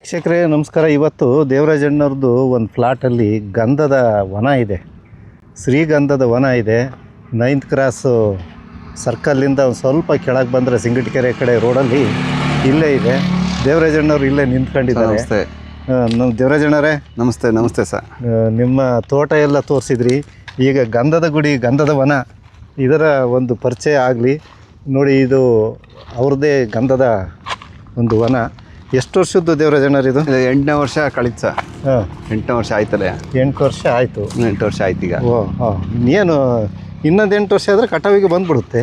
ವೀಕ್ಷಕರೇ ನಮಸ್ಕಾರ. ಇವತ್ತು ದೇವರಾಜಣ್ಣವ್ರದ್ದು ಒಂದು ಫ್ಲಾಟಲ್ಲಿ ಗಂಧದ ವನ ಇದೆ, ಶ್ರೀಗಂಧದ ವನ ಇದೆ. 9th ಕ್ರಾಸು ಸರ್ಕಲ್ಲಿಂದ ಒಂದು ಸ್ವಲ್ಪ ಕೆಳಗೆ ಬಂದರೆ ಸಿಂಗಟಕೆರೆ ಕಡೆ ರೋಡಲ್ಲಿ ಇಲ್ಲೇ ಇದೆ. ದೇವರಾಜಣ್ಣವ್ರು ಇಲ್ಲೇ ನಿಂತ್ಕೊಂಡಿದ್ದಾರೆ. ನಮಸ್ತೆ. ನಮ್ಮ ದೇವರಾಜಣ್ಣರೇ ನಮಸ್ತೆ. ನಮಸ್ತೆ ಸರ್. ನಿಮ್ಮ ತೋಟ ಎಲ್ಲ ತೋರಿಸಿದ್ರಿ, ಈಗ ಗಂಧದ ಗುಡಿ, ಗಂಧದ ವನ, ಇದರ ಒಂದು ಪರಿಚಯ ಆಗಲಿ ನೋಡಿ. ಇದು ಅವ್ರದ್ದೇ ಗಂಧದ ಒಂದು ವನ. ಎಷ್ಟು ವರ್ಷದ್ದು ದೇವರಾಜಣ್ಣರು ಇದು? 8ನೇ ವರ್ಷ ಕಳೀತು ಸರ್. ಹಾಂ, 8ನೇ ವರ್ಷ ಆಯ್ತಲ್ಲ. 8 ವರ್ಷ ಆಯಿತು. 8 ವರ್ಷ ಆಯ್ತು ಈಗ. ಓ ಹಾಂ, ಇನ್ನೇನು ಇನ್ನೊಂದು 8 ವರ್ಷ ಆದರೆ ಕಟಾವಿಗೆ ಬಂದ್ಬಿಡುತ್ತೆ.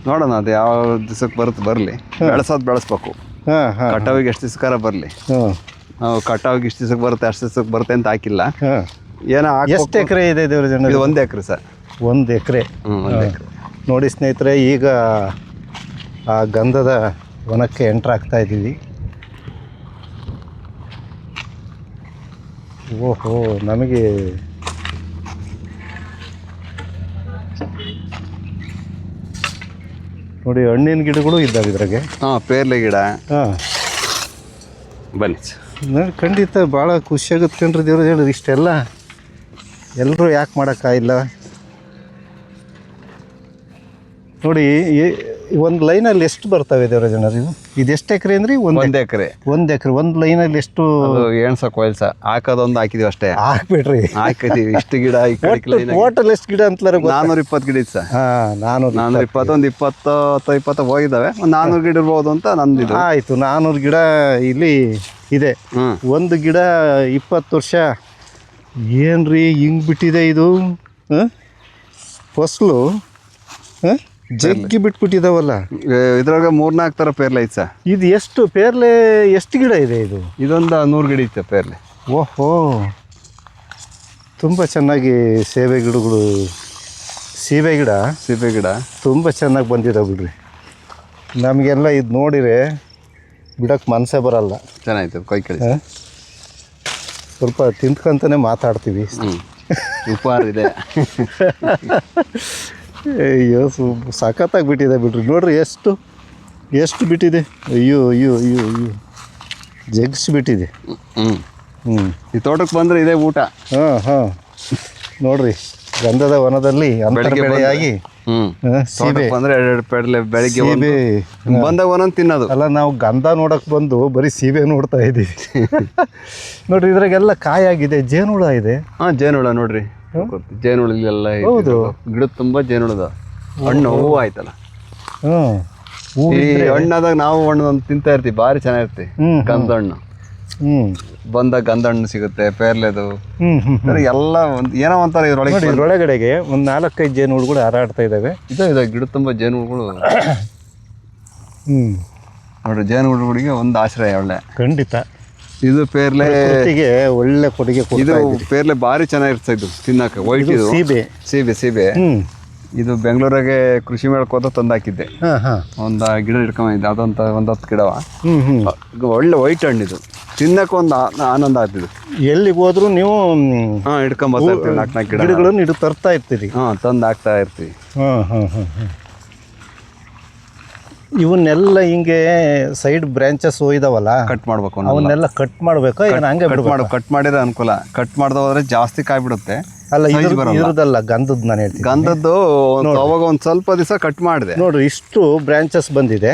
ನೋಡೋಣ ಅದು ಯಾವ ದಿವಸಕ್ಕೆ ಬರುತ್ತೆ, ಬರಲಿ. ಬೆಳೆಸ್ಬೇಕು. ಹಾಂ ಹಾಂ, ಕಟಾವಿಗೆ ಎಷ್ಟು ದಿವಸಕಾರ ಬರಲಿ. ಹಾಂ, ನಾವು ಕಟಾವಿಗೆ ಇಷ್ಟು ದಿವಸಕ್ಕೆ ಬರುತ್ತೆ, ಅಷ್ಟು ದಿವಸಕ್ಕೆ ಬರುತ್ತೆ ಅಂತ ಹಾಕಿಲ್ಲ. ಹಾಂ. ಏನೋ ಎಷ್ಟು ಎಕರೆ ಇದೆ ದೇವರಾಜಣ್ಣ? ಇದು 1 ಎಕರೆ ಸರ್. 1 ಎಕರೆ. 1 ಎಕರೆ. ನೋಡಿ ಸ್ನೇಹಿತರೆ, ಈಗ ಆ ಗಂಧದ ವನಕ್ಕೆ ಎಂಟ್ರ್ ಆಗ್ತಾ ಇದ್ದೀವಿ. ಓಹೋ, ನಮಗೆ ನೋಡಿ ಹಣ್ಣಿನ ಗಿಡಗಳು ಇದ್ದಾವೆ ಇದ್ರಾಗೆ. ಹಾಂ, ಪೇರ್ಲೆ ಗಿಡ. ಹಾಂ, ಬನ್ನಿ ನೋಡಿ ಖಂಡಿತ ಭಾಳ ಖುಷಿಯಾಗುತ್ತೆ ಕಣ್ರಿ ದೇವರಾಜಣ್ಣ. ಇಷ್ಟೆಲ್ಲ ಎಲ್ಲರೂ ಯಾಕೆ ಮಾಡೋಕ್ಕಾಗಿಲ್ಲ ನೋಡಿ. ಒಂದು ಲೈನಲ್ಲಿ ಎಷ್ಟು ಬರ್ತವೆ ದೇವರಾಜಣ್ಣರು? ಇದು ಎಷ್ಟು ಎಕರೆ ಅಂದ್ರಿ? 1 ಎಕರೆ. 1 ಎಕರೆ. ಒಂದು ಲೈನಲ್ಲಿ ಎಷ್ಟು? ಎಣ್ಸಕ್ಕೆ ಹೋಯ್ತು ಸರ್, ಹಾಕೋದೊಂದು ಹಾಕಿದೀವಿ ಅಷ್ಟೇ. ಹಾಕ್ಬಿಟ್ರಿ, ಹಾಕಿದೀವಿ. ಇಷ್ಟು ಗಿಡ ಈ ಕಡೆ ಟೋಟಲ್ ಎಷ್ಟು ಗಿಡ ಅಂತಲಾರ? 420 ಗಿಡ ಇತ್ತು ಸರ್. ಹಾಂ, 420, ಒಂದು 20 ಹೋಗಿದ್ದಾವೆ. ಒಂದು 400 ಗಿಡ ಇರ್ಬೋದು ಅಂತ ನಂದಿದ್ದು. ಆಯಿತು, 400 ಗಿಡ ಇಲ್ಲಿ ಇದೆ. ಒಂದು ಗಿಡ 20 ವರ್ಷ. ಏನ್ರಿ ಹಿಂಗೆ ಬಿಟ್ಟಿದೆ ಇದು? ಫಸಲು ಜಗ್ಗಿ ಬಿಟ್ಬಿಟ್ಟಿದಾವಲ್ಲ. ಇದ್ರಾಗ 3-4 ಥರ ಪೇರ್ಲೆ ಐತೆ ಸರ್. ಇದು ಎಷ್ಟು ಪೇರ್ಲೆ, ಎಷ್ಟು ಗಿಡ ಇದೆ ಇದು? ಇದೊಂದು 100 ಗಿಡ ಇತ್ತು ಪೇರ್ಲೆ. ಓಹೋ, ತುಂಬ ಚೆನ್ನಾಗಿ ಸೀಬೆ ಗಿಡ ತುಂಬ ಚೆನ್ನಾಗಿ ಬಂದಿದ್ದಾವೆ ಬಿಡ್ರಿ. ನಮಗೆಲ್ಲ ಇದು ನೋಡಿದರೆ ಬಿಡೋಕ್ಕೆ ಮನಸ್ಸೇ ಬರಲ್ಲ. ಚೆನ್ನಾಗಿತ್ತು, ಕೈ ಕಳಿ. ಸ್ವಲ್ಪ ತಿಂದ್ಕೊಂತಾನೆ ಮಾತಾಡ್ತೀವಿ. ಉಪಹಾರ ಇದೆ. ಅಯ್ಯೋ, ಸಖತ್ತಾಗಿ ಬಿಟ್ಟಿದೆ ಬಿಡ್ರಿ. ನೋಡ್ರಿ ಎಷ್ಟು ಬಿಟ್ಟಿದೆ. ಅಯ್ಯೋ ಅಯ್ಯೋ ಅಯ್ಯೋ ಅಯ್ಯೋ, ಜಗ್ಸ್ ಬಿಟ್ಟಿದೆ. ಈ ತೋಟಕ್ಕೆ ಬಂದರೆ ಇದೇ ಊಟ. ಹಾಂ ಹಾಂ, ನೋಡ್ರಿ ಗಂಧದ ವನದಲ್ಲಿ ಅಂತರ್ಬೆಳೆಯಾಗಿ ಸೀಬೆ ಬಂದರೆ 2 ಪೇರ್ಲೆ ಬೆಳಿಗ್ಗೆ ಬಂದಾಗ ಒಂದೊಂದು ತಿನ್ನೋದು. ಅಲ್ಲ, ನಾವು ಗಂಧ ನೋಡಕ್ಕೆ ಬಂದು ಬರೀ ಸೀಬೆ ನೋಡ್ತಾ ಇದ್ದೀವಿ. ನೋಡ್ರಿ, ಇದ್ರಾಗೆಲ್ಲ ಕಾಯಾಗಿದೆ, ಜೇನುಹುಳ ಇದೆ. ಹಾಂ, ಜೇನುಹುಳ ನೋಡ್ರಿ, ಜೇನುಹುಳ ಇಲ್ಲೆಲ್ಲ. ಹೌದು, ಗಿಡ ತುಂಬ ಜೇನುಹುಳದ. ಹಣ್ಣು ಹೂವು ಆಯ್ತಲ್ಲ. ಈ ಹಣ್ಣಾದಾಗ ನಾವು ಹಣ್ಣು ತಿಂತಾ ಇರ್ತೀವಿ, ಭಾರಿ ಚೆನ್ನಾಗಿರ್ತೀವಿ. ಗಂಧ ಹಣ್ಣು ಬಂದಾಗ ಗಂಧ ಹಣ್ಣು ಸಿಗುತ್ತೆ, ಪೇರ್ಲೆದು ಎಲ್ಲ ಏನೋ ಒಂಥರ. ಇದ್ರೊಳಗಡೆಗೆ ಒಂದು 4-5 ಜೇನುಹುಳುಗಳು ಹಾರಾಡ್ತಾ ಇದ್ದಾವೆ. ಇದೆ ಗಿಡ ತುಂಬ ಜೇನುಹುಳುಗಳು. ನೋಡ್ರಿ, ಜೇನುಹುಳುಗಳಿಗೆ ಒಂದು ಆಶ್ರಯ ಒಳ್ಳೆ. ಖಂಡಿತ. ಇದು ಪೇರ್ಲೆ ಒಳ್ಳೆ ಕೊಡುಗೆ. ಇದು ಪೇರ್ಲೆ ಭಾರಿ ಚೆನ್ನಾಗಿರ್ತಾ ಇದ್ದು ತಿನ್ನಕ್ಕೆ. ವೈಟ್ ಇದು ಸೀಬೆ. ಇದು ಬೆಂಗಳೂರಾಗೆ ಕೃಷಿ ಮೇಳಕ್ಕೆ ಹೋದ ತಂದು ಹಾಕಿದ್ದೆ. ಒಂದು ಗಿಡ ಹಿಡ್ಕೊಂಡಿದ್ದೆ, ಅದಂತ 10 ಗಿಡವ. ಒಳ್ಳೆ ವೈಟ್ ಹಣ್ಣಿದು, ತಿನ್ನಕ್ಕೆ ಒಂದು ಆನಂದ ಆಗ್ತಿದ್ದು. ಎಲ್ಲಿಗೆ ಹೋದ್ರು ನೀವು ಹಿಡ್ಕೊಂಬರ್ತಾ ಇರ್ತೀವಿ. 4 ಗಿಡಗಳನ್ನು ಹಿಡಿದು ತರ್ತಾ ಇರ್ತೀರಿ. ತಂದು ಹಾಕ್ತಾ ಇರ್ತೀವಿ. ಇವನ್ನೆಲ್ಲ ಹಿಂಗೆ ಸೈಡ್ ಬ್ರಾಂಚಸ್ ಹೋಯ್ದವಲ್ಲ, ಕಟ್ ಮಾಡ್ಬೇಕು. ಅವನ್ನೆಲ್ಲ ಕಟ್ ಮಾಡ್ಬೇಕಾ? ಹಂಗೆ ಕಟ್ ಮಾಡಿದ್ರೆ ಅನುಕೂಲ. ಕಟ್ ಮಾಡ್ದೋದ್ರೆ ಜಾಸ್ತಿ ಕಾಯಿ ಬಿಡುತ್ತೆ. ಅಲ್ಲ, ಇರೋದಲ್ಲ ಗಂಧದ್ದು ನಾನು ಹೇಳ್ತೀನಿ. ಗಂಧದ್ದು ಅವಾಗ ಒಂದು ಸ್ವಲ್ಪ ದಿವಸ ಕಟ್ ಮಾಡಿದೆ. ನೋಡ್ರಿ, ಇಷ್ಟು ಬ್ರಾಂಚಸ್ ಬಂದಿದೆ.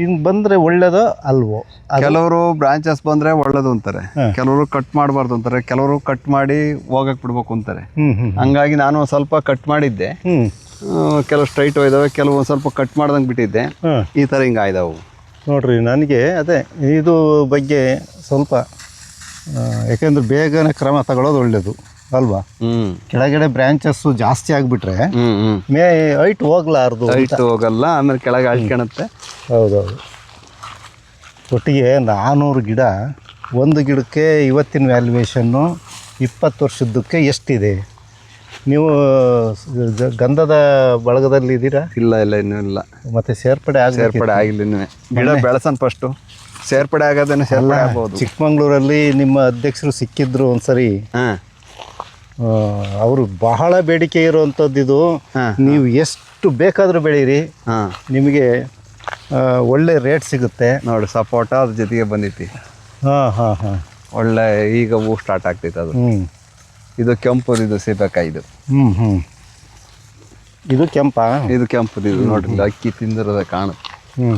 ಇನ್ನು ಬಂದರೆ ಒಳ್ಳೇದು ಅಲ್ವೋ? ಕೆಲವರು ಬ್ರಾಂಚಸ್ ಬಂದರೆ ಒಳ್ಳೇದು ಅಂತಾರೆ, ಕೆಲವರು ಕಟ್ ಮಾಡಬಾರ್ದು ಅಂತಾರೆ, ಕೆಲವರು ಕಟ್ ಮಾಡಿ ಹೋಗಕ್ಕೆ ಬಿಡ್ಬೇಕು ಅಂತಾರೆ. ಹಂಗಾಗಿ ನಾನು ಸ್ವಲ್ಪ ಕಟ್ ಮಾಡಿದ್ದೆ. ಕೆಲವು ಸ್ಟ್ರೈಟ್ ಹೋಯ್ದಾವೆ, ಕೆಲವು ಸ್ವಲ್ಪ ಕಟ್ ಮಾಡ್ದಂಗೆ ಬಿಟ್ಟಿದ್ದೆ. ಈ ಥರ ಹಿಂಗೆ ಆಯ್ದವು. ನೋಡ್ರಿ, ನನಗೆ ಅದೇ ಇದು ಬಗ್ಗೆ ಸ್ವಲ್ಪ, ಯಾಕೆಂದ್ರೆ ಬೇಗನೆ ಕ್ರಮ ತಗೊಳ್ಳೋದು ಒಳ್ಳೇದು ಅಲ್ವಾ? ಕೆಳಗಡೆ ಬ್ರಾಂಚಸ್ಸು ಜಾಸ್ತಿ ಆಗಿಬಿಟ್ರೆ ಹೈಟ್ ಹೋಗ್ಲಾರ್ದು. ಹೈಟ್ ಹೋಗಲ್ಲ, ಆಮೇಲೆ ಕೆಳಗೆ ಅಳ್ಕೊಳುತ್ತೆ. ಹೌದೌದು. ಒಟ್ಟಿಗೆ 400 ಗಿಡ. ಒಂದು ಗಿಡಕ್ಕೆ ಇವತ್ತಿನ ವ್ಯಾಲ್ಯೂಯೇಷನ್ನು 20 ವರ್ಷದ್ದಕ್ಕೆ ಎಷ್ಟಿದೆ? ನೀವು ಗಂಧದ ಬಳಗದಲ್ಲಿ ಇದ್ದೀರಾ? ಇಲ್ಲ, ಇನ್ನೂ ಇಲ್ಲ. ಮತ್ತೆ ಸೇರ್ಪಡೆ ಆಗಿಲ್ಲ ಇನ್ನೂ. ಗಿಡ ಬೆಳೆಸೋಣ ಫಸ್ಟು, ಸೇರ್ಪಡೆ ಆಗೋದೇನೆ. ಸೇರ್ಪಡೆ ಆಗ್ಬೋದು. ಚಿಕ್ಕಮಂಗ್ಳೂರಲ್ಲಿ ನಿಮ್ಮ ಅಧ್ಯಕ್ಷರು ಸಿಕ್ಕಿದ್ರು ಒಂದ್ಸರಿ. ಅವರು ಬಹಳ ಬೇಡಿಕೆ ಇರುವಂಥದ್ದು ಇದು. ನೀವು ಎಷ್ಟು ಬೇಕಾದರೂ ಬೆಳೀರಿ, ನಿಮಗೆ ಒಳ್ಳೆ ರೇಟ್ ಸಿಗುತ್ತೆ. ನೋಡಿ, ಸಪೋಟ ಅದ್ರ ಜೊತೆಗೆ ಬಂದೈತಿ. ಹಾಂ ಹಾಂ ಹಾಂ. ಒಳ್ಳೆ ಈಗ ಹೂ ಸ್ಟಾರ್ಟ್ ಆಗ್ತೈತೆ ಅದು. ಹ್ಞೂ. ಇದು ಕೆಂಪು, ಇದು ಸೀಬೆಕಾಯಿ. ಇದು ಹ್ಞೂ ಹ್ಞೂ. ಇದು ಕೆಂಪಾ? ಇದು ಕೆಂಪು. ಇದು ನೋಡ್ರಿ, ಅಕ್ಕಿ ತಿಂದಿರೋದ ಕಾಣುತ್ತೆ. ಹ್ಞೂ.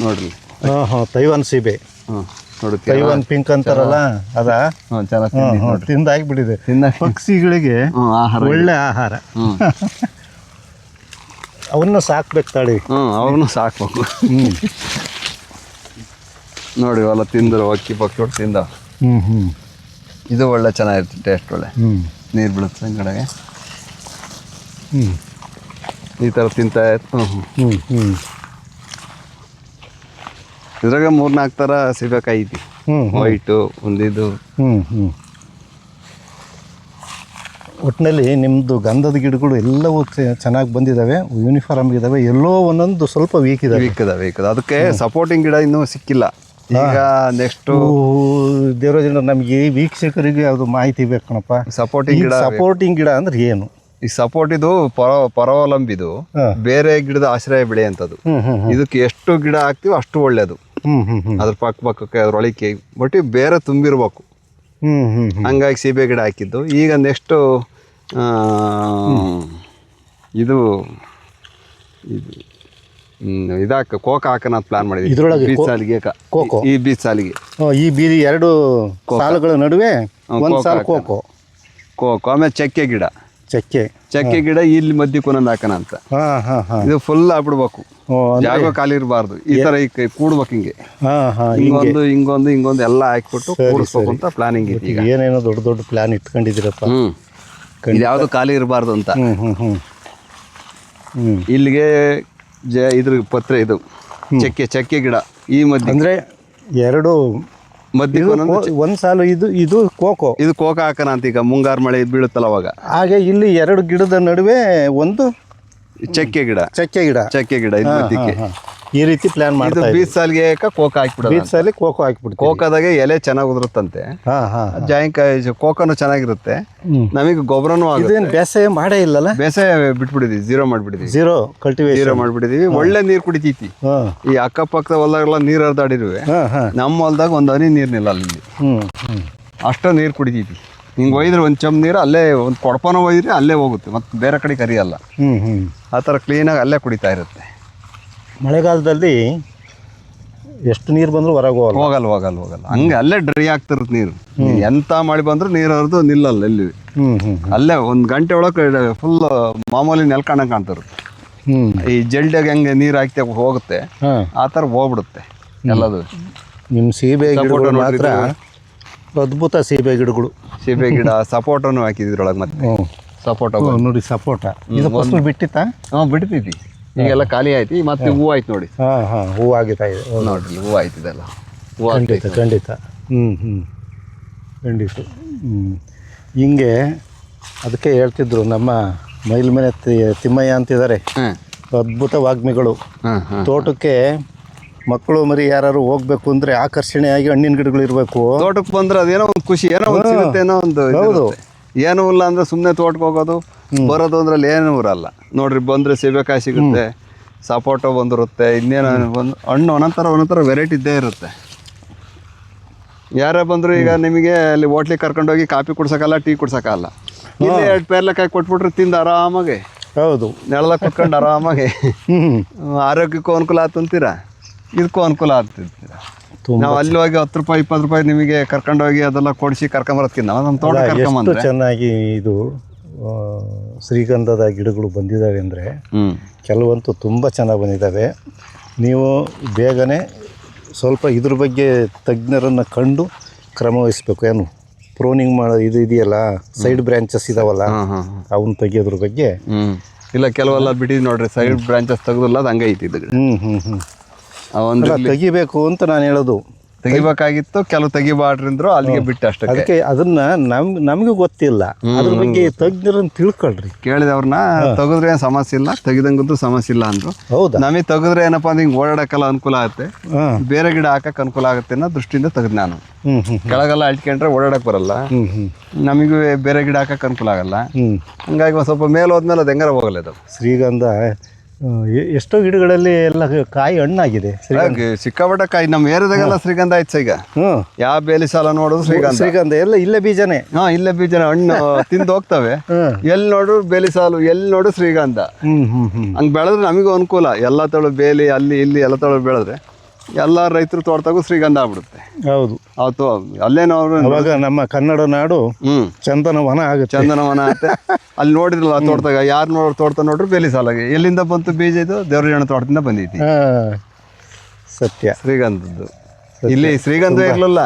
ನೋಡ್ರಿ. ಹಾಂ ಹಾಂ. ತೈವಾನ್ ಸೀಬೆ. ಹ್ಞೂ ನೋಡಿ, ತೈವಾನ್ ಪಿಂಕ್ ಅಂತಾರಲ್ಲ ಅದ. ಹ್ಞೂ ಚೆನ್ನಾಗಿ ತಿಂದಾಗ್ಬಿಟ್ಟಿದೆ. ಪಕ್ಷಿಗಳಿಗೆ ಆಹಾರ, ಒಳ್ಳೆ ಆಹಾರ. ಅವನ್ನ ಸಾಕ್ಬೇಕು ತಾಳಿ. ಅವ್ರನ್ನೂ ಸಾಕ್ಬೇಕು. ನೋಡಿ ಅವೆಲ್ಲ ತಿಂದರು, ಅಕ್ಕಿ ಪಕ್ಷಿ ತಿಂದ. ಇದು ಒಳ್ಳೆ ಚೆನ್ನಾಗಿರುತ್ತೆ, ಟೇಸ್ಟ್ ಒಳ್ಳೆ. ನೀರು ಬೀಳುತ್ತೆ ಕಡೆಗೆ ಈ ಥರ ತಿಂತಾ ಇತ್ತು. ಇದ್ರಾಗ 3-4 ಥರ ಸೀಬೆಕಾಯಿ ಐತಿ. ವೈಟು ಒಂದಿದು. ಒಟ್ಟಿನಲ್ಲಿ ನಿಮ್ಮದು ಗಂಧದ ಗಿಡಗಳು ಎಲ್ಲವೂ ಚೆನ್ನಾಗಿ ಬಂದಿದ್ದಾವೆ, ಯೂನಿಫಾರ್ಮ್ ಇದ್ದಾವೆ. ಎಲ್ಲೋ ಒಂದೊಂದು ಸ್ವಲ್ಪ ವೀಕ್ ಇದಾವೆ. ಅದಕ್ಕೆ ಸಪೋರ್ಟಿಂಗ್ ಗಿಡ ಇನ್ನೂ ಸಿಕ್ಕಿಲ್ಲ. ಈಗ ನೆಕ್ಸ್ಟ್ ದೇವರಾಜಣ್ಣ, ನಮಗೆ ವೀಕ್ಷಕರಿಗೆ ಅದು ಮಾಹಿತಿ ಬೇಕು ಕಣಪ್ಪ. ಸಪೋರ್ಟಿಂಗ್ ಗಿಡ ಅಂದ್ರೆ ಏನು? ಈ ಸಪೋರ್ಟ್ ಇದು ಪರಾವಲಂಬಿದು, ಬೇರೆ ಗಿಡದ ಆಶ್ರಯ ಬೆಳೆ ಅಂತದ್ದು. ಇದಕ್ಕೆ ಎಷ್ಟು ಗಿಡ ಹಾಕ್ತಿವಿ ಅಷ್ಟು ಒಳ್ಳೇದು. ಅದ್ರ ಪಕ್ಕಕ್ಕೆ ಅದ್ರೊಳಗೆ ಬಟ್ ಬೇರೆ ತುಂಬಿರ್ಬೇಕು. ಹಂಗಾಗಿ ಸೀಬೆ ಗಿಡ ಹಾಕಿದ್ದು. ಈಗ ನೆಕ್ಸ್ಟ್ ಇದು ಇದಾಕ ಕೋಕ ಹಾಕೋಣ ಅಂತ ಪ್ಲಾನ್ ಮಾಡಿದ್ವಿ. ಇದ್ರೊಳಗೆ ಬೀಚ್ ಸಾಲಿಗೆ ಕೋಕೋ, ಈ ಬೀಚ್ ಸಾಲಿಗೆ, ಈ ಬೀದಿ 2 ಸಾಲುಗಳ ನಡುವೆ ಒಂದು ಸಾಲು ಕೋಕೋ. ಆಮೇಲೆ ಚಕ್ಕೆ ಗಿಡ, ಚಕ್ಕೆ ಗಿಡ ಇಲ್ಲಿ ಮಧ್ಯಕ್ಕೆ ಒಂದೊಂದು ಹಾಕೋಣ ಅಂತ. ಇದು ಫುಲ್ ಆಗ್ಬಿಡ್ಬೇಕು, ಜಾಗ ಖಾಲಿ ಇರಬಾರ್ದು. ಈ ತರ ಕೂಡ್ಬೇಕು ಹಿಂಗೆ, ಹಿಂಗೊಂದು ಎಲ್ಲ ಹಾಕ್ಬಿಟ್ಟು ಕೂಡಿಸ್ಬೇಕು ಅಂತ ಪ್ಲಾನಿಂಗ್ ಇದೆ. ಈಗ ಏನೇನೋ ದೊಡ್ಡ ದೊಡ್ಡ ಪ್ಲಾನ್ ಇಟ್ಕೊಂಡಿದ್ದೀರಪ್ಪ. ಇದು ಯಾವುದು ಖಾಲಿ ಇರಬಾರ್ದು ಅಂತ. ಇಲ್ಲಿಗೆ ಇದ್ರ ಪತ್ರೆ, ಇದು ಚಕ್ಕೆ ಗಿಡ ಈ ಮಧ್ಯೆ ಅಂದ್ರೆ 2 ಮಧ್ಯೆ ಒಂದು ಸಾಲು. ಇದು ಕೋಕೋ, ಇದು ಕೋಕ ಹಾಕೋಣ ಅಂತ. ಈಗ ಮುಂಗಾರು ಮಳೆ ಬೀಳುತ್ತಲ್ಲ ಅವಾಗ. ಹಾಗೆ ಇಲ್ಲಿ 2 ಗಿಡದ ನಡುವೆ ಒಂದು ಚಕ್ಕೆ ಗಿಡ ಇದು ಮಧ್ಯಕ್ಕೆ ಈ ರೀತಿ ಪ್ಲಾನ್ ಮಾಡಿ ಬೀಚ್ ಸಾಲಿಗೆ ಕೋಕ ಹಾಕ್ಬಿಡೋದು. ಬೀಚ್ ಸಾಲಿ ಕೋಕೋ ಹಾಕ್ಬಿಟ್ಟು, ಕೋಕದಾಗೆ ಎಲೆ ಚೆನ್ನಾಗಿ ಉದುರುತ್ತಂತೆ. ಜಾಯಿಕಾಯಿ ಕೋಕನು ಚೆನ್ನಾಗಿರುತ್ತೆ. ನಮಗೆ ಗೊಬ್ಬರನೂ ಆಗುತ್ತೆ. ಬೇಸಾಯ ಮಾಡೇ ಇಲ್ಲಲ್ಲ? ಬೇಸಾಯ ಬಿಟ್ಬಿಟ್ಟಿದೀವಿ, ಝೀರೋ ಮಾಡ್ಬಿಟ್ಟಿದೀವಿ. ಒಳ್ಳೆ ನೀರು ಕುಡಿತೈತಿ. ಈ ಅಕ್ಕಪಕ್ಕದ ಹೊಲದಾಗೆಲ್ಲ ನೀರು ಹರಿದಾಡಿರುವೆ, ನಮ್ಮ ಹೊಲದಾಗ ಒಂದು ಹನಿ ನೀರು ನಿಲ್ಲ ಅಲ್ಲಿ. ಅಷ್ಟು ನೀರು ಕುಡಿತೈತಿ. ಹಿಂಗೆ ಒಯ್ದ್ರೆ ಒಂದು ಚಮ್ ನೀರು ಅಲ್ಲೇ ಒಂದು ಕೊಡಪನ ಒಯ್ದ್ರೆ ಅಲ್ಲೇ ಹೋಗುತ್ತೆ, ಮತ್ತೆ ಬೇರೆ ಕಡೆ ಕರಿಯಲ್ಲ. ಆ ಥರ ಕ್ಲೀನಾಗಿ ಅಲ್ಲೇ ಕುಡಿತಾ ಇರುತ್ತೆ. ಮಳೆಗಾಲದಲ್ಲಿ ಎಷ್ಟು ನೀರು ಬಂದರೂ ಹೊರಗೆ ಹೋಗಲ್ಲ. ಹಂಗೆ ಅಲ್ಲೇ ಡ್ರೈ ಆಗ್ತಿರುತ್ತೆ ನೀರು. ಎಂತ ಮಳೆ ಬಂದರೂ ನೀರು ಹರಿದು ನಿಲ್ಲಲ್ಲ ಎಲ್ಲಿ. ಅಲ್ಲೇ 1 ಗಂಟೆ ಒಳಗೆ ಫುಲ್ ಮಾಮೂಲಿ ನೆಲ್ಕೊಂಡಂಗೆ ಕಾಣ್ತಿರುತ್ತೆ. ಈ ಜಲ್ಡಿಯಾಗ ಹೆಂಗೆ ನೀರು ಹಾಕ್ತಾ ಹೋಗುತ್ತೆ ಆ ಥರ ಹೋಗ್ಬಿಡುತ್ತೆ ಎಲ್ಲದು. ನಿಮ್ಮ ಸೀಬೆ ಗಿಡಗಳು ಮಾತ್ರ ಅದ್ಭುತ. ಸೀಬೆ ಗಿಡ ಸಪೋಟನು ಹಾಕಿದ್ರೊಳಗೆ. ಮತ್ತೆ ಸಪೋಟ ನೋಡಿ, ಸಪೋಟ ಇದು ಫಸಲು ಬಿಟ್ಟಿತ್ತಾ? ಬಿಡ್ತೈತಿ. ಈಗೆಲ್ಲ ಖಾಲಿ ಆಯ್ತು, ಮತ್ತೆ ಹೂವು ಆಯ್ತು ನೋಡಿ. ಹೂವು ಆಗಿತ್ತಾ ಇದೆ ನೋಡ್ರಿ, ಹೂವು ಆಯ್ತು. ಇದೆಲ್ಲ ಖಂಡಿತ. ಹಿಂಗೆ ಅದಕ್ಕೆ ಹೇಳ್ತಿದ್ರು ನಮ್ಮ ಮೈಲ್ಮನೆ ತಿಮ್ಮಯ್ಯ ಅಂತಿದ್ದಾರೆ, ಅದ್ಭುತ ವಾಗ್ಮಿಗಳು. ತೋಟಕ್ಕೆ ಮಕ್ಕಳು ಮರಿ ಯಾರು ಹೋಗ್ಬೇಕು ಅಂದ್ರೆ ಆಕರ್ಷಣೆಯಾಗಿ ಹಣ್ಣಿನ ಗಿಡಗಳು ಇರಬೇಕು. ತೋಟಕ್ಕೆ ಬಂದ್ರೆ ಅದೇನೋ ಒಂದು ಖುಷಿ, ಏನೋ ಒಂದು ಸಿಗುತ್ತೆ, ಏನೋ ಒಂದು. ಹೌದು, ಏನೂ ಇಲ್ಲ ಅಂದ್ರೆ ಸುಮ್ಮನೆ ತೋಟಕ್ಕೆ ಹೋಗೋದು ಬರೋದು ಅಂದ್ರಲ್ಲಿ ಏನೂ ಇರಲ್ಲ. ನೋಡ್ರಿ, ಬಂದರೆ ಸೀಬೆಕಾಯಿ ಸಿಗುತ್ತೆ, ಸಪೋಟೊ ಬಂದಿರುತ್ತೆ, ಇನ್ನೇನು ಹಣ್ಣು ಒಂದೊಂಥರ ವೆರೈಟಿ ಇದ್ದೇ ಇರುತ್ತೆ. ಯಾರೇ ಬಂದರೂ ಈಗ ನಿಮಗೆ ಅಲ್ಲಿ ಹೋಟ್ಲಿಗೆ ಕರ್ಕೊಂಡೋಗಿ ಕಾಫಿ ಕುಡ್ಸೋಕ್ಕಲ್ಲ, ಟೀ ಕುಡ್ಸೋಕ್ಕಲ್ಲ. ಇಲ್ಲಿ 2 ಪೇರ್ಲೆಕಾಯಿ ಕೊಟ್ಬಿಟ್ರೆ ತಿಂದು ಆರಾಮಾಗಿ, ಹೌದು, ನೆಲದಾಗ ಕುತ್ಕೊಂಡು ಆರಾಮಾಗಿ ಆರೋಗ್ಯಕ್ಕೂ ಅನುಕೂಲ ಆತಂತೀರಾ, ಇದಕ್ಕೂ ಅನುಕೂಲ ಆಗ್ತಿರ್ತೀರ. ನಾವು ಅಲ್ಲಿ ಹೋಗಿ 10 ರೂಪಾಯಿ 20 ರೂಪಾಯಿ ನಿಮಗೆ ಕರ್ಕೊಂಡೋಗಿ ಅದೆಲ್ಲ ಕೊಡಿಸಿ ಕರ್ಕೊಂಬರೋದಕ್ಕಿಂತ ನಮ್ಮ ತೋಟ ಕರ್ಕೊಂಬಂದ್ರೆ ಚೆನ್ನಾಗಿ. ಇದು ಶ್ರೀಗಂಧದ ಗಿಡಗಳು ಬಂದಿದ್ದಾವೆ ಅಂದರೆ ಕೆಲವಂತೂ ತುಂಬ ಚೆನ್ನಾಗಿ ಬಂದಿದ್ದಾವೆ. ನೀವು ಬೇಗನೆ ಸ್ವಲ್ಪ ಇದ್ರ ಬಗ್ಗೆ ತಜ್ಞರನ್ನು ಕಂಡು ಕ್ರಮ ವಹಿಸ್ಬೇಕು. ಏನು ಪ್ರೋನಿಂಗ್ ಮಾಡೋ ಇದು ಇದೆಯಲ್ಲ, ಸೈಡ್ ಬ್ರಾಂಚಸ್ ಇದಾವಲ್ಲ, ಅವನ್ನ ತೆಗಿಯೋದ್ರ ಬಗ್ಗೆ. ಇಲ್ಲ, ಕೆಲವೆಲ್ಲ ಬಿಟ್ಟಿದ್ದು ನೋಡ್ರಿ, ಸೈಡ್ ಬ್ರಾಂಚಸ್ ತೆಗೆದಿಲ್ಲ, ಅದು ಹಂಗೆ ಐತಿ. ತೆಗಿಬೇಕು ಅಂತ ನಾನು ಹೇಳೋದು. ತೆಗಿಬೇಕಾಗಿತ್ತು, ಕೆಲವು ತೆಗಿಬಾರ್ದ್ರಿಂದ್ರು ಅಲ್ಲಿಗೆ ಬಿಟ್ಟು ಅಷ್ಟೇ. ಅದಕ್ಕೆ ಅದನ್ನ ನಮಗೂ ಗೊತ್ತಿಲ್ಲ, ಅದ್ರ ಬಗ್ಗೆ ತಜ್ಞರನ್ನ ತಿಳ್ಕೊಳ್ರಿ, ಕೇಳಿದವ್ರನ್ನ. ತೆಗೆದ್ರೆ ಏನು ಸಮಸ್ಯೆ ಇಲ್ಲ, ತೆಗಿದಂಗಂತೂ ಸಮಸ್ಯೆ ಇಲ್ಲ ಅಂದ್ರು. ಹೌದಾ? ನಮಗೆ ತೆಗೆದ್ರೆ ಏನಪ್ಪಾ ಅಂದ್ರೆ ಹಿಂಗೆ ಓಡಾಡಕ್ಕೆಲ್ಲ ಅನುಕೂಲ ಆಗುತ್ತೆ, ಬೇರೆ ಗಿಡ ಹಾಕಕ್ಕೆ ಅನುಕೂಲ ಆಗುತ್ತೆ ಅನ್ನೋ ದೃಷ್ಟಿಯಿಂದ ತೆಗೆದು ನಾನು. ಕೆಳಗೆಲ್ಲ ಅಳ್ಕೊಂಡ್ರೆ ಓಡಾಡಕ್ ಬರಲ್ಲ, ನಮಗೂ ಬೇರೆ ಗಿಡ ಹಾಕಕ್ಕೆ ಅನುಕೂಲ ಆಗಲ್ಲ. ಹಂಗಾಗಿ ಒಂದು ಸ್ವಲ್ಪ ಮೇಲೆ ಹೋದ್ಮೇಲೆ ಅದು ಹೆಂಗಾರ ಹೋಗಲ್ಲ. ಅದು ಶ್ರೀಗಂಧ ಎಷ್ಟೋ ಗಿಡಗಳಲ್ಲಿ ಎಲ್ಲ ಕಾಯಿ ಹಣ್ಣಾಗಿದೆ. ಸಿಕ್ಕಾಪಟ್ಟೆ ಕಾಯಿ ನಮ್ಮ ಏರಿಯಾದಾಗೆಲ್ಲ ಶ್ರೀಗಂಧ ಆಯ್ತು ಈಗ. ಯಾವ ಬೇಲಿ ಸಾಲ ನೋಡಿದ್ರು ಶ್ರೀಗಂಧ ಎಲ್ಲ ಇಲ್ಲೇ ಬೀಜನೇ. ಇಲ್ಲೇ ಬೀಜನ ಹಣ್ಣು ತಿಂದು ಹೋಗ್ತವೆ. ಎಲ್ಲಿ ನೋಡ್ರು ಬೇಲಿ ಸಾಲು, ಎಲ್ಲಿ ನೋಡು ಶ್ರೀಗಂಧ. ಹಂಗೆ ಬೆಳೆದ್ರೆ ನಮಗೂ ಅನುಕೂಲ. ಎಲ್ಲ ತಳು ಬೇಲಿ ಅಲ್ಲಿ ಇಲ್ಲಿ ಎಲ್ಲ ತಳು ಬೆಳೆದ್ರೆ ಎಲ್ಲ ರೈತರು ತೋಟದಾಗೂ ಶ್ರೀಗಂಧ ಆಗ್ಬಿಡುತ್ತೆ. ಹೌದು, ಅವತ್ತು ಅಲ್ಲೇನೋ ಅವಾಗ ನಮ್ಮ ಕನ್ನಡ ನಾಡು ಚಂದನವನ ಆಗುತ್ತೆ. ಚಂದನವನ ಆಗುತ್ತೆ. ಅಲ್ಲಿ ನೋಡಿದ್ರಲ್ಲ ತೋಟದಾಗ, ಯಾರು ತೋಟ ನೋಡ್ರು ಬೇಲಿ ಸಾಲಾಗಿ. ಎಲ್ಲಿಂದ ಬಂತು ಬೀಜ? ಇದು ದೇವರಜನ ತೋಟದಿಂದ ಬಂದೈತಿ. ಸತ್ಯ. ಶ್ರೀಗಂಧದ್ದು ಇಲ್ಲಿ ಶ್ರೀಗಂಧ ಇರ್ಲಿಲ್ಲ.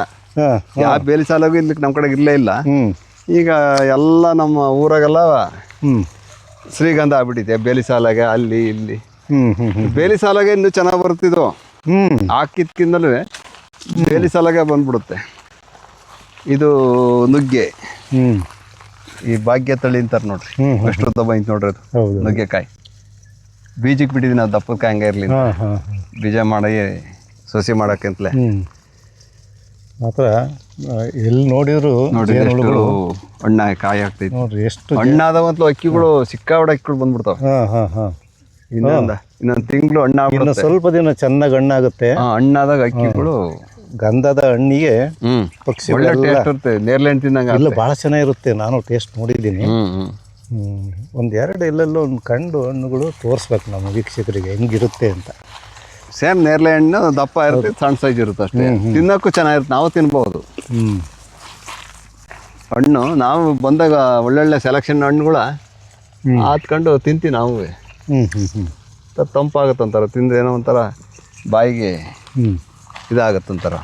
ಯಾವ ಬೇಲಿ ಸಾಲಾಗೂ ಇಲ್ಲಿ ನಮ್ಮ ಕಡೆ ಇರ್ಲೇ ಇಲ್ಲ. ಈಗ ಎಲ್ಲ ನಮ್ಮ ಊರಾಗೆಲ್ಲ ಶ್ರೀಗಂಧ ಆಗ್ಬಿಟ್ಟಿದೆ. ಬೇಲಿ ಸಾಲಾಗೆ ಅಲ್ಲಿ ಇಲ್ಲಿ. ಬೇಲಿ ಸಾಲಾಗೆ ಇನ್ನೂ ಚೆನ್ನಾಗಿ ಬರ್ತಿದ್ವು. ಹಾಕಿದ್ಕಿಂದಲೂ ಬೇಲಿ ಸಾಲಾಗೆ ಬಂದ್ಬಿಡುತ್ತೆ. ಇದು ನುಗ್ಗೆ, ಈ ಭಾಗ್ಯ ತಳಿ ಅಂತಾರೆ ನೋಡ್ರಿ. ಎಷ್ಟು ಬಂತು ನೋಡ್ರಿ ಅದು ನುಗ್ಗೆಕಾಯಿ. ಬೀಜಕ್ಕೆ ಬಿಟ್ಟಿದ್ದೀನಿ ನಾವು, ದಪ್ಪದ ಕಾಯಿ ಹಂಗೆ ಇರಲಿ ಬೀಜ ಮಾಡಿ ಸೊಸಿ ಮಾಡೋಕ್ಕಂತಲೇ. ಮಾತ್ರ ಎಲ್ಲಿ ನೋಡಿದ್ರು ಹಣ್ಣ ಕಾಯಿ ಆಗ್ತೈತಿ ನೋಡ್ರಿ. ಎಷ್ಟು ಹಣ್ಣಾದವಂತಲೂ ಅಕ್ಕಿಗಳು ಸಿಕ್ಕಾಬಿಡ ಅಕ್ಕಿಗಳು ಬಂದ್ಬಿಡ್ತಾವೆ. ಇನ್ನೊಂದು ತಿಂಗಳು ಹಣ್ಣಾಗ್ಬಿಡುತ್ತೆ. ಸ್ವಲ್ಪ ದಿನ ಚೆನ್ನಾಗಿ ಹಣ್ಣಾಗುತ್ತೆ. ಹಣ್ಣಾದಾಗ ಅಕ್ಕಿಗಳು ಗಂಧದ ಹಣ್ಣಿಗೆ ಪಕ್ಷಿ ಒಳ್ಳೆ ಟೇಸ್ಟ್ ಇರುತ್ತೆ. ನೇರಳೆ ಹಣ್ಣು ತಿಂದಂಗೆ ಇಲ್ಲ, ಭಾಳ ಚೆನ್ನಾಗಿರುತ್ತೆ. ನಾನು ಟೇಸ್ಟ್ ನೋಡಿದ್ದೀನಿ. ಒಂದೆರಡು ಎಲ್ಲೆಲ್ಲೋ ಒಂದು ಕಂಡು ಹಣ್ಣುಗಳು ತೋರಿಸ್ಬೇಕು ನಮ್ಮ ವೀಕ್ಷಕರಿಗೆ ಹೆಂಗಿರುತ್ತೆ ಅಂತ. ಸೇಮ್ ನೇರಳೆ ಹಣ್ಣು ದಪ್ಪ ಇರುತ್ತೆ, ಸಣ್ಣ ಸೈಜ್ ಇರುತ್ತೆ ಅಷ್ಟೇ. ತಿನ್ನೋಕ್ಕೂ ಚೆನ್ನಾಗಿರುತ್ತೆ, ನಾವು ತಿನ್ಬೋದು. ಹಣ್ಣು ನಾವು ಬಂದಾಗ ಒಳ್ಳೊಳ್ಳೆ ಸೆಲೆಕ್ಷನ್ ಹಣ್ಣುಗಳ ಹಾತ್ಕೊಂಡು ತಿಂತೀವಿ ನಾವು. ತಂಪಾಗತ್ತಂತಾರ, ತಿಂದ್ರೆ ಏನೋ ಒಂಥರ ಬಾಯಿಗೆ ಇದಾಗತ್ತಂತಾರ.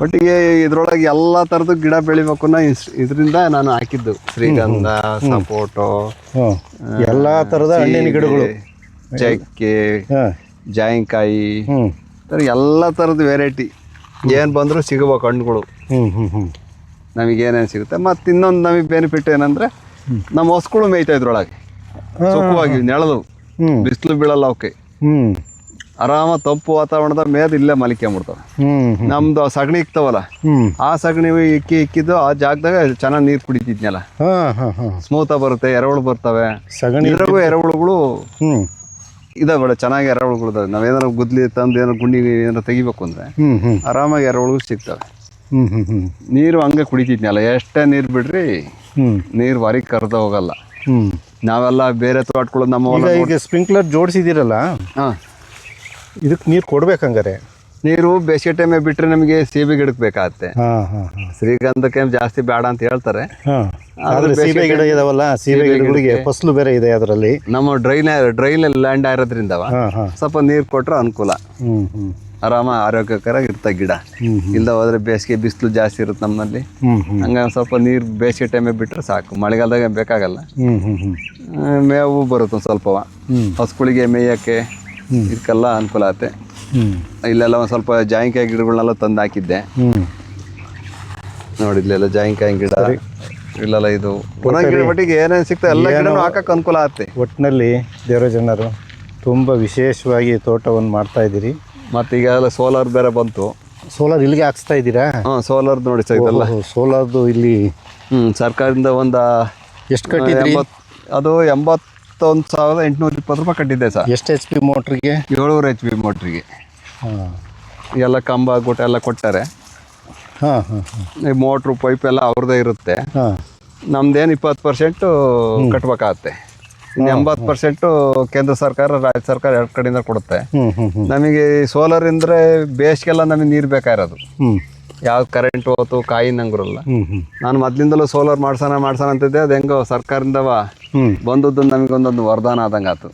ಒಟ್ಟಿಗೆ ಇದ್ರೊಳಗೆ ಎಲ್ಲ ಥರದ್ದು ಗಿಡ ಬೆಳಿಬೇಕು ಅನ್ನೋ ಇದರಿಂದ ನಾನು ಹಾಕಿದ್ದು. ಶ್ರೀಗಂಧ, ಸಪೋಟೋ, ಎಲ್ಲ ಥರದ ಹಣ್ಣಿನ ಗಿಡಗಳು, ಚಕ್ಕೆ, ಜಾಯಿಕಾಯಿ, ಎಲ್ಲ ಥರದ ವೆರೈಟಿ ಏನು ಬಂದರೂ ಸಿಗಬೇಕು ಹಣ್ಣುಗಳು. ನಮಗೇನೇನು ಸಿಗುತ್ತೆ. ಮತ್ತು ಇನ್ನೊಂದು ನಮಗೆ ಬೆನಿಫಿಟ್ ಏನಂದರೆ, ನಮ್ಮ ಹಸುಗಳು ಮೇಯ್ತಾ ಇದ್ರೊಳಗೆ ಸುಖವಾಗಿ. ನೆಳದು ಬಿಸಿಲು ಬೀಳಲ್ಲ ಅವಕ್ಕೆ. ಆರಾಮ ತಂಪು ವಾತಾವರಣದ ಮೇದ್ ಇಲ್ಲೇ ಮಲಿಕೊಂಬಿಡ್ತಾವೆ. ನಮ್ದು ಸಗಣಿ ಇಕ್ತಾವಲ್ಲ, ಆ ಸಗಣಿ ಇಕ್ಕಿದ್ದು ಆ ಜಾಗದಾಗ ಚೆನ್ನಾಗಿ ನೀರು ಕುಡಿತಿದ್ನಲ್ಲ, ಸ್ಮೂತಾಗಿ ಬರುತ್ತೆ. ಎರೆಹುಳು ಬರ್ತವೆ. ಇದ್ರಾಗೂ ಎರೆಹುಳುಗಳು ಇದಾವೆ, ಚೆನ್ನಾಗಿ ಎರೆಹುಳುಗಳು ಇದಾವೆ. ನಾವೇನಾರು ಗುದ್ಲಿ ತಂದು ಏನಾರು ಗುಂಡಿ ಏನಾರು ತೆಗಿಬೇಕು ಅಂದರೆ ಆರಾಮಾಗಿ ಎರೆಹುಳುಗಳು ಸಿಗ್ತವೆ. ನೀರು ಹಂಗೆ ಕುಡಿತಿದ್ನಲ್ಲ, ಎಷ್ಟೇ ನೀರು ಬಿಡ್ರಿ ನೀರು ಹೊರಗೆ ಕರೆದ ಹೋಗಲ್ಲ. ನಾವೆಲ್ಲ ಬೇರೆ ತೋಟಗಳು ನಮ್ಮ ಈಗ ಸ್ಪ್ರಿಂಕ್ಲರ್ ಜೋಡಿಸಿದಿರಲ್ಲ, ಇದಕ್ಕೆ ನೀರು ಕೊಡ್ಬೇಕಂಗಾರೆ. ನೀರು ಬೇಸಿಗೆ ಟೈಮೇ ಬಿಟ್ಟರೆ ನಮಗೆ ಸೀಬೆ ಗಿಡಕ್ಕೆ ಬೇಕಾಗುತ್ತೆ. ಶ್ರೀಗಂಧಕ್ಕೆ ಜಾಸ್ತಿ ಬೇಡ ಅಂತ ಹೇಳ್ತಾರೆ. ಸೀಬೆ ಗಿಡ ಇದಾವಲ್ಲ, ಸೀಬೆ ಗಿಡಗಳಿಗೆ ಫಸಲು ಬೇರೆ ಇದೆ ಅದರಲ್ಲಿ. ನಮ್ಮ ಡ್ರೈ ಲ್ಯಾಂಡ್ ಆಗಿರೋದ್ರಿಂದ ಸ್ವಲ್ಪ ನೀರು ಕೊಟ್ರೆ ಅನುಕೂಲ. ಆರಾಮ ಆರೋಗ್ಯಕರಾಗಿ ಇರ್ತಾವೆ ಗಿಡ. ಇಲ್ದ ಹೋದ್ರೆ ಬೇಸಿಗೆ ಬಿಸಿಲು ಜಾಸ್ತಿ ಇರುತ್ತೆ ನಮ್ಮಲ್ಲಿ. ಹಂಗಾಗಿ ಸ್ವಲ್ಪ ನೀರು ಬೇಸಿಗೆ ಟೈಮೇ ಬಿಟ್ಟರೆ ಸಾಕು, ಮಳೆಗಾಲದಾಗ ಬೇಕಾಗಲ್ಲ. ಮೇವು ಬರುತ್ತೆ ಒಂದು ಸ್ವಲ್ಪ, ಹಸುಗಳಿಗೆ ಮೇಯಕ್ಕೆ ಇದಕ್ಕೆಲ್ಲ ಅನುಕೂಲ ಆಗುತ್ತೆ. ಇಲ್ಲೆಲ್ಲ ಒಂದು ಸ್ವಲ್ಪ ಜಾಯಿಕಾಯಿ ಗಿಡಗಳನ್ನೆಲ್ಲ ತಂದು ಹಾಕಿದ್ದೆ ನೋಡಿ. ಇಲ್ಲೆಲ್ಲ ಜಾಯಿಕಾಯಿ ಗಿಡ, ಇಲ್ಲೆಲ್ಲ ಇದು ಒಟ್ಟಿಗೆ ಏನೇನು ಸಿಗ್ತದೆ ಎಲ್ಲ ಗಿಡನೂ ಹಾಕಕ್ಕೆ ಅನುಕೂಲ ಆಗುತ್ತೆ. ಒಟ್ಟಿನಲ್ಲಿ ದೇವರಾಜಣ್ಣರು ತುಂಬ ವಿಶೇಷವಾಗಿ ತೋಟವನ್ನು ಮಾಡ್ತಾ ಇದ್ದೀರಿ. ಮತ್ತು ಈಗ ಎಲ್ಲ ಸೋಲಾರ್ ಬೇರೆ ಬಂತು. ಸೋಲಾರ್ ಇಲ್ಲಿಗೆ ಹಾಕ್ಸ್ತಾ ಇದ್ದೀರಾ? ಸೋಲಾರ್ ನೋಡಿ ಸರ್, ಇದೆಲ್ಲ ಸೋಲಾರ್ದು ಇಲ್ಲಿ ಸರ್ಕಾರದಿಂದ ಒಂದು ಎಷ್ಟು ಕಟ್ಟಿದ್ರಿ? ಅದು 81,820 ರೂಪಾಯಿ ಕಟ್ಟಿದ್ದೆ ಸರ್. ಎಷ್ಟು HP ಮೋಟ್ರಿಗೆ? 700 HP ಮೋಟ್ರಿಗೆ. ಎಲ್ಲ ಕಂಬ ಗುಟ ಎಲ್ಲ ಕೊಟ್ಟಾರೆ. ಮೋಟ್ರು ಪೈಪ್ ಎಲ್ಲ ಅವ್ರದ್ದೇ ಇರುತ್ತೆ. ನಮ್ದೇನು 20% ಕಟ್ಬೇಕಾಗತ್ತೆ. ಇನ್ನು 80% ಕೇಂದ್ರ ಸರ್ಕಾರ, ರಾಜ್ಯ ಸರ್ಕಾರ ಎರಡು ಕಡೆಯಿಂದ ಕೊಡುತ್ತೆ. ನಮಗೆ ಸೋಲಾರ್ ಇಂದ್ರೆ ಬೇಸಿಗೆಲ್ಲ ನಮಗೆ ನೀರು ಬೇಕಾಗಿರೋದು. ಯಾವ ಕರೆಂಟ್ ಹೋತು ಕಾಯಿ ನಂಗಿರಲ್ಲ. ನಾನು ಮೊದ್ಲಿಂದಲೂ ಸೋಲಾರ್ ಮಾಡ್ಸೋಣ ಅಂತಿದ್ದೆ. ಅದು ಹೆಂಗೋ ಸರ್ಕಾರದಿಂದ ಬಂದದ್ದು ನಮಗೊಂದೊಂದು ವರದಾನ ಆದಂಗೆ ಆಯ್ತು.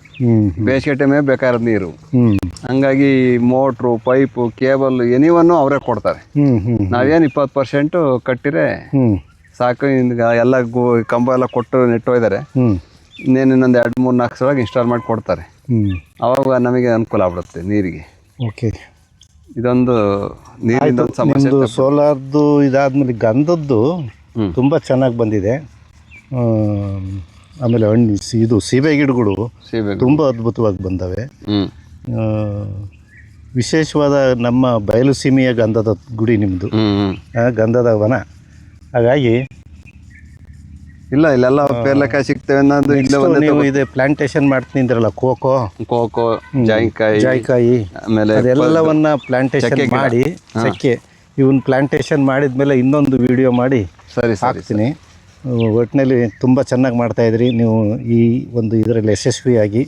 ಬೇಸಿಗೆ ಟೈಮೇ ಬೇಕಾಗಿರೋದು ನೀರು. ಹಂಗಾಗಿ ಮೋಟ್ರು, ಪೈಪು, ಕೇಬಲ್ ಎನಿವನ್ನು ಅವರೇ ಕೊಡ್ತಾರೆ. ನಾವೇನು 20% ಕಟ್ಟಿರೆ ಸಾಕು. ಎಲ್ಲ ಕಂಬ ಎಲ್ಲ ಕೊಟ್ಟು ನೆಟ್ಟೋಯ್ದಾರೆ. ಇನ್ನೇನು ಇನ್ನೊಂದು 2-3-4 ಒಳಗೆ ಇನ್ಸ್ಟಾಲ್ ಮಾಡಿ ಕೊಡ್ತಾರೆ. ಅವಾಗ ನಮಗೆ ಅನುಕೂಲ ಆಗ್ಬಿಡುತ್ತೆ ನೀರಿಗೆ. ಓಕೆ, ಇದೊಂದು ನೀರಿಂದ ಸಮಸ್ಯೆ. ಸೋಲಾರ್ದು ಇದಾದ್ಮೇಲೆ ಗಂಧದ್ದು ತುಂಬ ಚೆನ್ನಾಗಿ ಬಂದಿದೆ. ಆಮೇಲೆ ಇದು ಸೀಬೆ ಗಿಡಗಳು ತುಂಬ ಅದ್ಭುತವಾಗಿ ಬಂದವೆ. ವಿಶೇಷವಾದ ನಮ್ಮ ಬಯಲು ಸೀಮೆಯ ಗಂಧದ ಗುಡಿ ನಿಮ್ಮದು, ಗಂಧದ ವನ. ಹಾಗಾಗಿ ಇಲ್ಲ ಇಲ್ಲೆಲ್ಲ ಪೇರ್ಲೆಕಾಯಿ ಸಿಗ್ತೇವೆ ಅನ್ನೋದು ಇಲ್ಲೇ ಒಂದೇ ನೀವು ಇದೆ ಪ್ಲಾಂಟೇಶನ್ ಮಾಡ್ತೀನಿ ಅಂದ್ರಲ್ಲ, ಕೋಕೋ ಜಾಯಿಕಾಯಿ ಆಮೇಲೆ ಅದೆಲ್ಲವನ್ನ ಪ್ಲಾಂಟೇಶನ್ ಮಾಡಿ ಚಕ್ಕೆ ಇವನ್ ಪ್ಲಾಂಟೇಶನ್ ಮಾಡಿದ್ಮೇಲೆ ಇನ್ನೊಂದು ವಿಡಿಯೋ ಮಾಡಿ ಸರಿ ಹಾಕ್ತೀನಿ. ಒಟ್ಟಿನಲ್ಲಿ ತುಂಬ ಚೆನ್ನಾಗಿ ಮಾಡ್ತಾಯಿದ್ರಿ ನೀವು. ಈ ಒಂದು ಇದರಲ್ಲಿ ಯಶಸ್ವಿಯಾಗಿ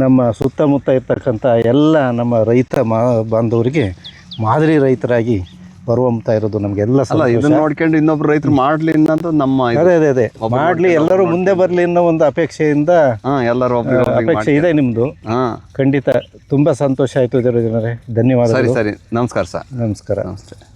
ನಮ್ಮ ಸುತ್ತಮುತ್ತ ಇರ್ತಕ್ಕಂಥ ಎಲ್ಲ ನಮ್ಮ ರೈತ ಬಾಂಧವರಿಗೆ ಮಾದರಿ ರೈತರಾಗಿ ಬರುವಂತ ಇರೋದು ನಮಗೆಲ್ಲ. ಇದನ್ನ ನೋಡ್ಕೊಂಡು ಇನ್ನೊಬ್ರು ರೈತರು ಮಾಡ್ಲಿ ಅನ್ನೋದು ನಮ್ಮ ಅದೇ ಮಾಡ್ಲಿ, ಎಲ್ಲರೂ ಮುಂದೆ ಬರಲಿ ಅನ್ನೋ ಒಂದು ಅಪೇಕ್ಷೆಯಿಂದ ಎಲ್ಲರೂ ಅಪೇಕ್ಷೆ ಇದೆ ನಿಮ್ಮದು. ಖಂಡಿತ ತುಂಬ ಸಂತೋಷ ಆಯಿತು ಜನರೇ. ಧನ್ಯವಾದ. ಸರಿ ನಮಸ್ಕಾರ ಸರ್. ನಮಸ್ಕಾರ. ನಮಸ್ತೆ.